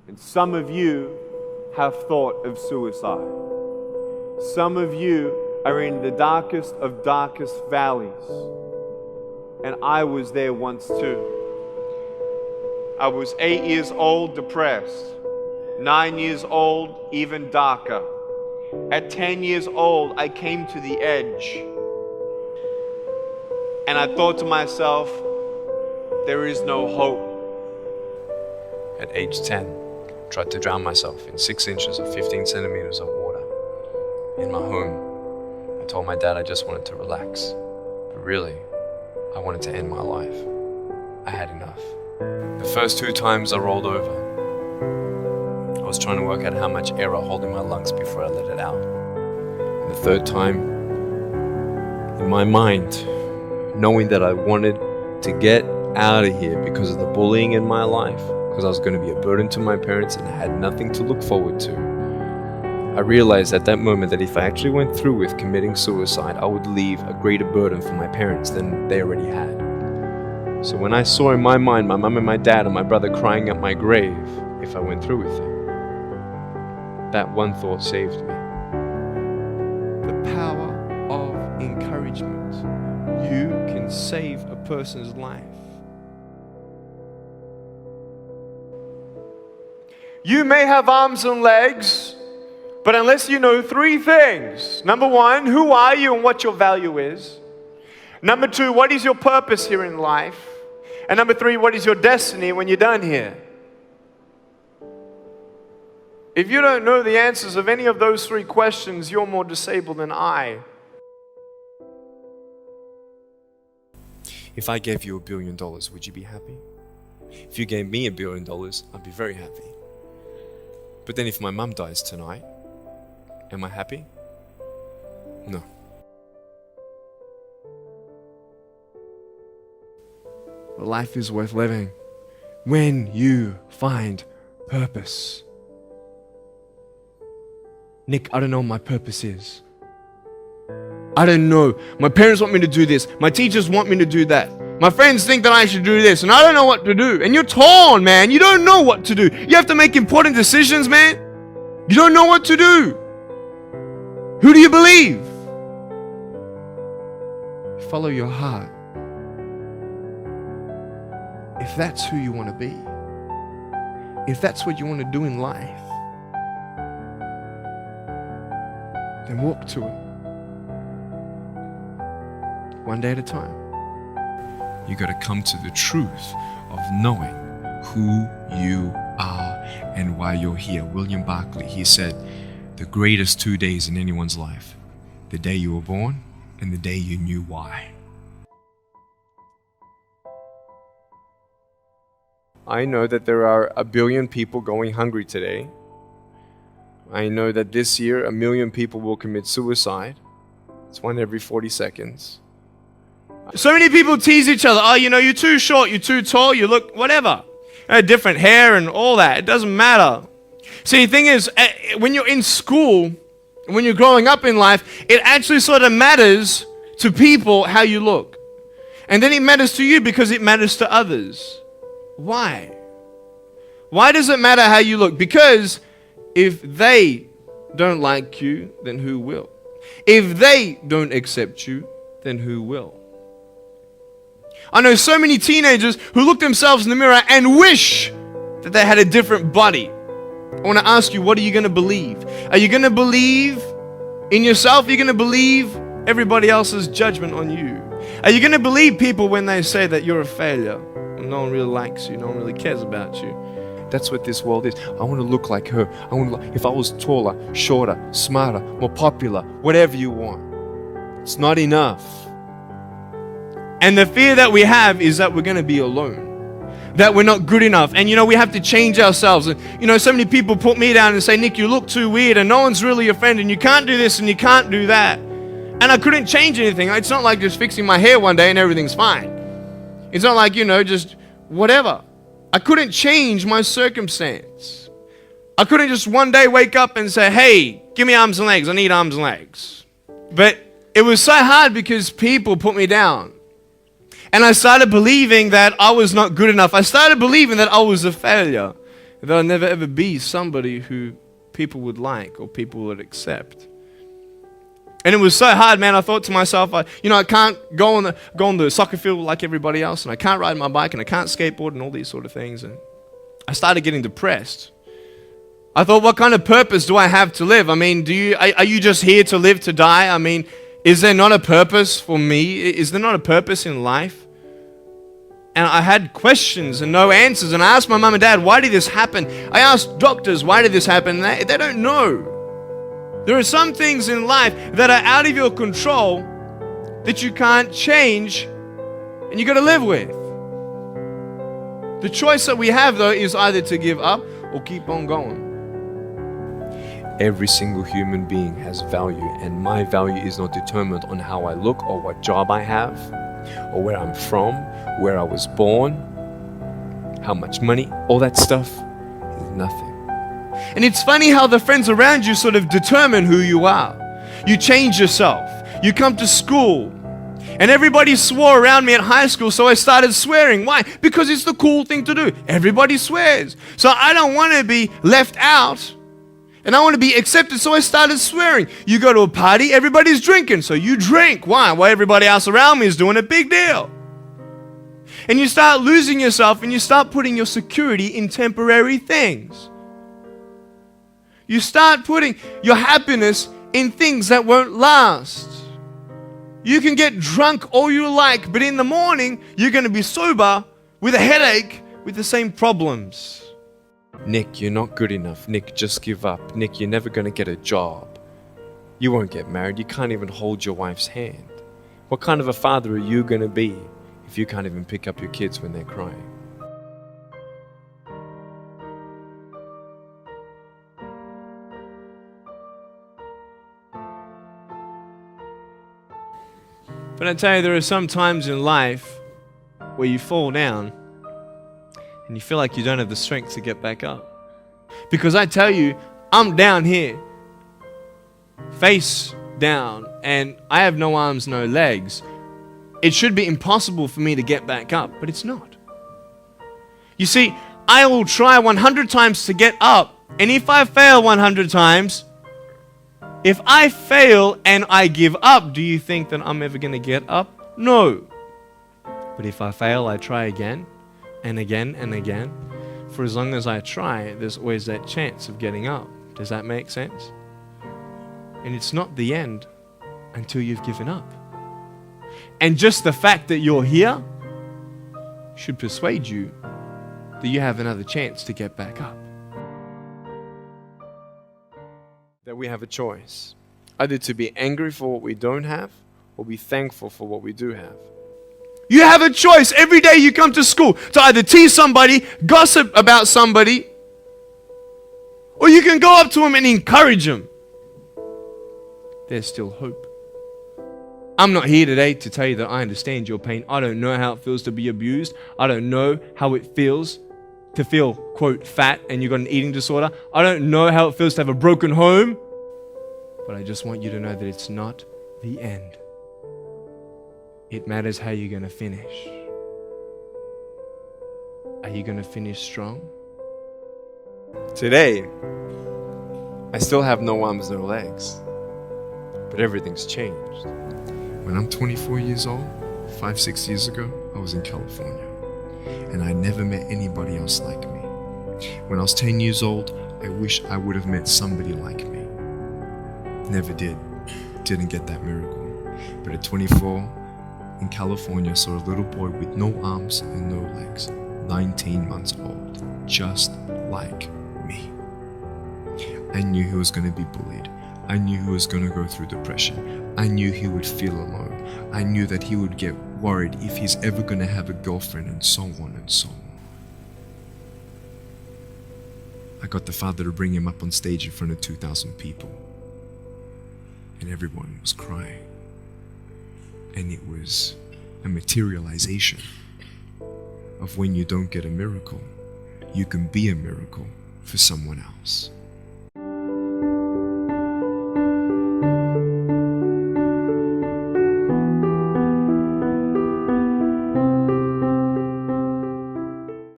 And some of you have thought of suicide. Some of you are in the darkest of darkest valleys. And I was there once too. I was 8 years old, depressed. 9 years old, even darker. At 10 years old, I came to the edge. And I thought to myself, there is no hope. At age 10, tried to drown myself in 6 inches or 15 centimeters of water. In my home, I told my dad I just wanted to relax. But really, I wanted to end my life. I had enough. The first 2 times I rolled over, I was trying to work out how much air I hold in my lungs before I let it out. And the third time, in my mind, knowing that I wanted to get out of here because of the bullying in my life, because I was going to be a burden to my parents and I had nothing to look forward to, I realized at that moment that if I actually went through with committing suicide, I would leave a greater burden for my parents than they already had. So when I saw in my mind my mum and my dad and my brother crying at my grave if I went through with it, that one thought saved me. The power of encouragement. You can save a person's life. You may have arms and legs, but unless you know 3 things. Number 1, who are you and what your value is? Number 2, what is your purpose here in life? And number 3, what is your destiny when you're done here? If you don't know the answers of any of those 3 questions, you're more disabled than I. If I gave you $1 billion, would you be happy? If you gave me $1 billion, I'd be very happy. But then if my mum dies tonight, am I happy? No. Life is worth living when you find purpose. Nick, I don't know what my purpose is. I don't know. My parents want me to do this. My teachers want me to do that. My friends think that I should do this, and I don't know what to do. And you're torn, man. You don't know what to do. You have to make important decisions, man. You don't know what to do. Who do you believe? Follow your heart. If that's who you want to be, if that's what you want to do in life, then walk to it. One day at a time. You got to come to the truth of knowing who you are and why you're here. William Barclay, he said, the greatest 2 days in anyone's life, the day you were born and the day you knew why. I know that there are 1 billion people going hungry today. I know that this year 1 million people will commit suicide. It's 1 every 40 seconds. So many people tease each other. Oh, you know, you're too short, you're too tall, you look whatever. Different hair and all that. It doesn't matter. See, the thing is, when you're in school, when you're growing up in life, it actually sort of matters to people how you look. And then it matters to you because it matters to others. Why? Why does it matter how you look? Because if they don't like you, then who will? If they don't accept you, then who will? I know so many teenagers who look themselves in the mirror and wish that they had a different body. I want to ask you, what are you going to believe? Are you going to believe in yourself? Are you going to believe everybody else's judgment on you? Are you going to believe people when they say that you're a failure? And no one really likes you, no one really cares about you. That's what this world is. I want to look like her. If I was taller, shorter, smarter, more popular, whatever you want. It's not enough. And the fear that we have is that we're going to be alone. That we're not good enough. And you know, we have to change ourselves. And you know, so many people put me down and say, Nick, you look too weird and no one's really your friend and you can't do this and you can't do that. And I couldn't change anything. It's not like just fixing my hair one day and everything's fine. It's not like, you know, just whatever. I couldn't change my circumstance. I couldn't just one day wake up and say, hey, give me arms and legs. I need arms and legs. But it was so hard because people put me down. And I started believing that I was not good enough. I started believing that I was a failure. that I'll never ever be somebody who people would like or people would accept. And it was so hard, man. I thought to myself, I can't go on the soccer field like everybody else, and I can't ride my bike, and I can't skateboard, and all these sort of things. And I started getting depressed. I thought, what kind of purpose do I have to live? I mean, are you just here to live to die? I mean, is there not a purpose for me? Is there not a purpose in life? And I had questions and no answers. And I asked my mum and dad, why did this happen? I asked doctors, why did this happen? And they don't know. There are some things in life that are out of your control that you can't change and you got to live with. The choice that we have, though, is either to give up or keep on going. Every single human being has value, and my value is not determined on how I look or what job I have or where I'm from, where I was born, how much money, all that stuff is nothing. And it's funny how the friends around you sort of determine who you are. You change yourself. You come to school. And everybody swore around me at high school, so I started swearing. Why? Because it's the cool thing to do. Everybody swears. So I don't want to be left out. And I want to be accepted, so I started swearing. You go to a party, everybody's drinking, so you drink. Why? Well, everybody else around me is doing a big deal. And you start losing yourself, and you start putting your security in temporary things. You start putting your happiness in things that won't last. You can get drunk all you like, but in the morning, you're going to be sober with a headache with the same problems. Nick, you're not good enough. Nick, just give up. Nick, you're never going to get a job. You won't get married. You can't even hold your wife's hand. What kind of a father are you going to be if you can't even pick up your kids when they're crying? But I tell you, there are some times in life where you fall down and you feel like you don't have the strength to get back up. Because I tell you, I'm down here, face down, and I have no arms, no legs. It should be impossible for me to get back up, but it's not. You see, I will try 100 times to get up, and if I fail 100 times, if I fail and I give up, do you think that I'm ever going to get up? No. But if I fail, I try again and again and again. For as long as I try, there's always that chance of getting up. Does that make sense? And it's not the end until you've given up. And just the fact that you're here should persuade you that you have another chance to get back up. That we have a choice, either to be angry for what we don't have or be thankful for what we do have. You have a choice every day you come to school to either tease somebody, gossip about somebody, or you can go up to them and encourage them. There's still hope. I'm not here today to tell you that I understand your pain. I don't know how it feels to be abused. I don't know how it feels to feel, quote, fat and you've got an eating disorder. I don't know how it feels to have a broken home. But I just want you to know that it's not the end. It matters how you're going to finish. Are you going to finish strong? Today, I still have no arms, no legs, but everything's changed. When I'm 24 years old, 5-6 years ago, I was in California. And I never met anybody else like me. When I was 10 years old, I wish I would have met somebody like me. Never did. Didn't get that miracle. But at 24, in California, I saw a little boy with no arms and no legs, 19 months old, just like me. I knew he was going to be bullied. I knew he was going to go through depression. I knew he would feel alone. I knew that he would get worried if he's ever going to have a girlfriend, and so on and so on. I got the father to bring him up on stage in front of 2,000 people. And everyone was crying. And it was a materialization of when you don't get a miracle, you can be a miracle for someone else.